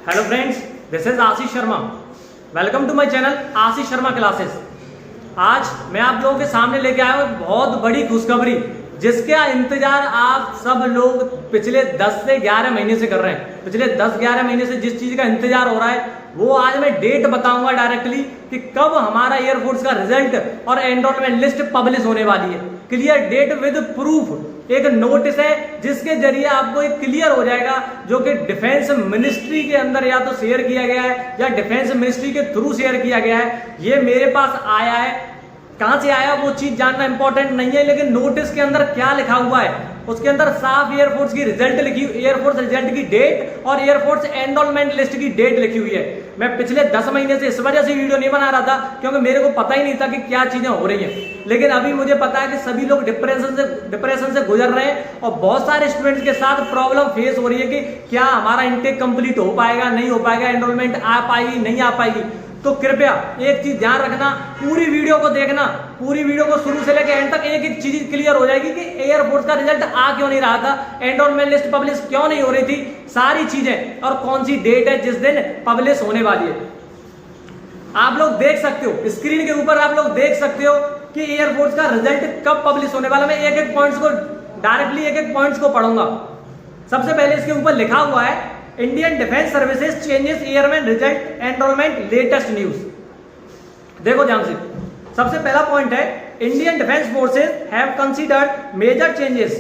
Hello friends, this is Ashish Sharma. Welcome to my channel Ashish Sharma classes. आज मैं आप लोगों के सामने लेके आया हूँ बहुत बड़ी खुशखबरी, जिसका इंतजार आप सब लोग पिछले 10 से 11 महीने से कर रहे हैं। पिछले 10-11 महीने से जिस चीज का इंतजार हो रहा है वो आज मैं डेट बताऊंगा डायरेक्टली कि कब हमारा एयरफोर्स का रिजल्ट और एनरोलमेंट लिस्ट पब्लिश होने वाली है। क्लियर डेट विद प्रूफ एक नोटिस है जिसके जरिए आपको एक क्लियर हो जाएगा, जो कि डिफेंस मिनिस्ट्री के अंदर या तो शेयर किया गया है या डिफेंस मिनिस्ट्री के थ्रू शेयर किया गया है। ये मेरे पास आया है, कहां से आया वो चीज जानना इंपॉर्टेंट नहीं है, लेकिन नोटिस के अंदर क्या लिखा हुआ है उसके अंदर साफ एयरफोर्स की रिजल्ट लिखी, एयरफोर्स रिजल्ट की डेट और एयरफोर्स एनरोलमेंट लिस्ट की डेट लिखी हुई है। मैं पिछले 10 महीने से इस वजह से वीडियो नहीं बना रहा था क्योंकि मेरे को पता ही नहीं था कि क्या चीजें हो रही हैं, लेकिन अभी मुझे पता है कि सभी लोग डिप्रेशन से गुजर रहे हैं और बहुत सारे स्टूडेंट्स के साथ प्रॉब्लम फेस हो रही है कि क्या हमारा इनटेक कंप्लीट हो पाएगा, नहीं हो पाएगा, एनरोलमेंट आ पाएगी, नहीं आ पाएगी। तो कृपया एक चीज ध्यान रखना, पूरी वीडियो को देखना, पूरी वीडियो को शुरू से लेकर एंड तक एक एक चीज क्लियर हो जाएगी कि एयरफोर्स का रिजल्ट आ क्यों नहीं रहा था, एनरोलमेंट लिस्ट पब्लिश क्यों नहीं हो रही थी, सारी चीजें और कौन सी डेट है जिस दिन पब्लिश होने वाली है। आप लोग देख सकते हो स्क्रीन के ऊपर, आप लोग देख सकते हो कि एयरफोर्स का रिजल्ट कब पब्लिश होने वाला। मैं एक एक पॉइंट्स को डायरेक्टली एक एक पॉइंट्स को पढ़ूंगा। सबसे पहले इसके ऊपर लिखा हुआ है Indian defence services changes airman result enrolment latest news. देखो ध्यान से, सबसे पहला पॉइंट है Indian defence forces have considered major changes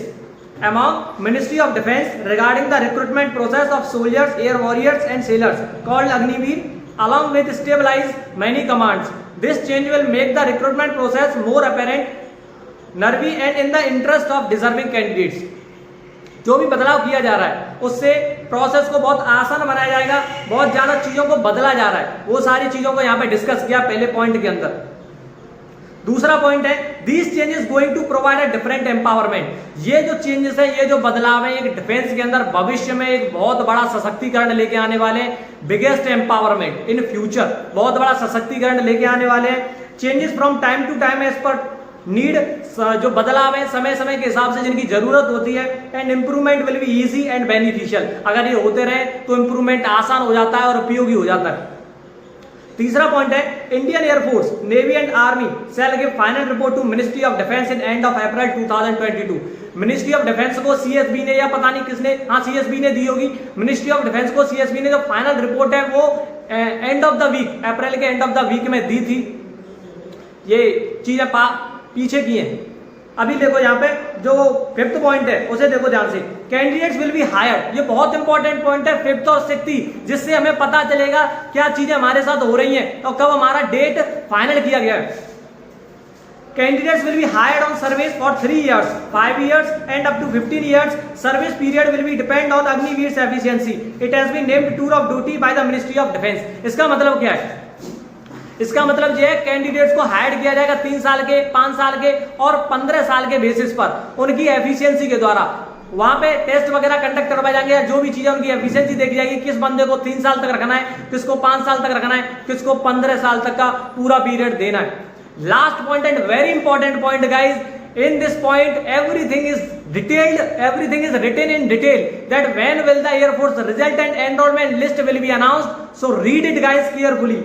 among Ministry of Defence regarding the recruitment process of soldiers, air warriors and sailors called Agniveer along with stabilize many commands. This change will make the recruitment process more apparent, nervy and in the interest of deserving candidates. जो भी बदलाव किया जा रहा है उससे process को बहुत आसान बनाया जाएगा, बहुत ज्यादा चीजों को बदला जा रहा है, वो सारी चीजों को यहाँ पे डिस्कस किया पहले पॉइंट के अंदर। दूसरा पॉइंट है these changes going to provide a different empowerment. ये जो चेंजेस है, ये जो बदलाव है, एक डिफेंस के अंदर भविष्य में एक बहुत बड़ा सशक्तिकरण लेके आने वाले हैं, बिगेस्ट एम्पावरमेंट इन फ्यूचर, बहुत बड़ा सशक्तिकरण लेके आने वाले हैं। Changes from time to time as per need, जो बदलाव है समय समय के हिसाब से जिनकी जरूरत होती है। And improvement will be easy and beneficial, अगर ये होते रहे तो इंप्रूवमेंट आसान हो जाता है और उपयोगी हो जाता है। तीसरा पॉइंट है Indian air force, navy and army shall give final report to Ministry of Defence in end of April 2022। Ministry of Defence को सीएसबी ने या पता नहीं किसने, हाँ सीएसबी ने दी होगी, मिनिस्ट्री ऑफ डिफेंस को सीएसबी ने जो फाइनल रिपोर्ट है वो एंड ऑफ द वीक, अप्रैल के एंड ऑफ द वीक में दी थी। ये चीजें पीछे की हैं। अभी देखो यहाँ पे जो फिफ्थ पॉइंट है उसे देखो ध्यान से, कैंडिडेट्स विल बी हायर्ड। ये बहुत इंपॉर्टेंट पॉइंट है फिफ्थ और सिक्स्थ, जिससे हमें पता चलेगा क्या चीजें हमारे साथ हो रही हैं और कब हमारा डेट फाइनल किया गया है। Candidates will be hired on service for 3 years, 5 years and up to 15 years. Service period will be depend on Agniveer's efficiency. It has been named tour of duty by the Ministry of Defense. इसका मतलब क्या है? इसका मतलब ये है candidates को higher किया जाएगा 3 साल के, 5 साल के और 15 साल के बेसिस पर उनकी एफिशिएंसी के द्वारा। वहां पे टेस्ट वगैरह कंडक्ट करवाए जाएंगे या जो भी चीजें उनकी एफिशिएंसी देखी जाएगी, किस बंदे को 3 साल तक रखना है, किसको 5 साल तक रखना है, किसको 15 साल तक का पूरा पीरियड देना है। Last point and very important point guys, in this point everything is detailed, everything is written in detail that when will the Air Force result and enrollment list will be announced. So read it guys carefully.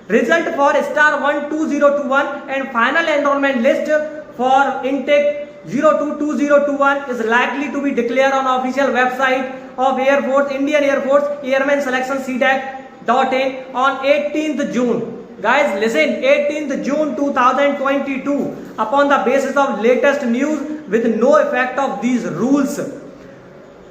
Result for star 12021 and final enrollment list for intake 022021 is likely to be declared on official website of Air Force, Indian Air Force Airman Selection CDAC.in on 18th June. Guys listen, 18th June 2022 upon the basis of latest news with no effect of these rules.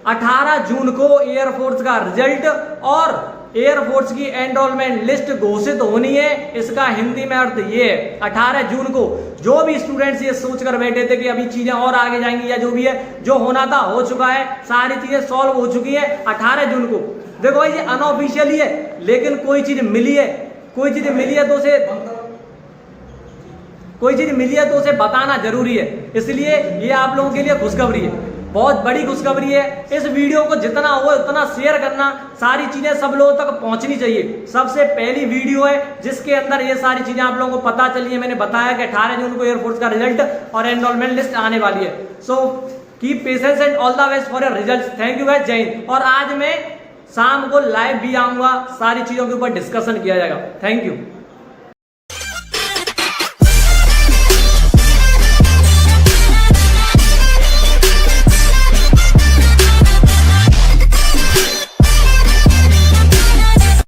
18 जून को air force का result और air force की enrolment list घोषित होनी है। इसका हिंदी में अर्थ ये है 18 जून को जो भी स्टूडेंट्स ये सोच कर बैठे थे कि अभी चीजें और आगे जाएंगी या जो भी है, जो होना था हो चुका है, सारी चीजें सॉल्व हो चुकी है 18 जून को। देखो ये अनऑफिशियली है लेकिन कोई चीज मिली है, कोई चीज मिली है तो उसे बताना जरूरी है। इसलिए ये आप लोगों के लिए खुशखबरी है, बहुत बड़ी खुशखबरी है। इस वीडियो को जितना हो उतना शेयर करना, सारी चीजें सब लोगों तक पहुंचनी चाहिए। सबसे पहली वीडियो है जिसके अंदर ये सारी चीजें आप लोगों को पता चली है। मैंने बताया कि 18 जून को एयरफोर्स का रिजल्ट और एनरोलमेंट लिस्ट आने वाली है। So keep patience and all the best for your results. Thank you guys, जय हिंद। और आज मैं शाम को लाइव भी आऊंगा, सारी चीजों के ऊपर डिस्कशन किया जाएगा। Thank you.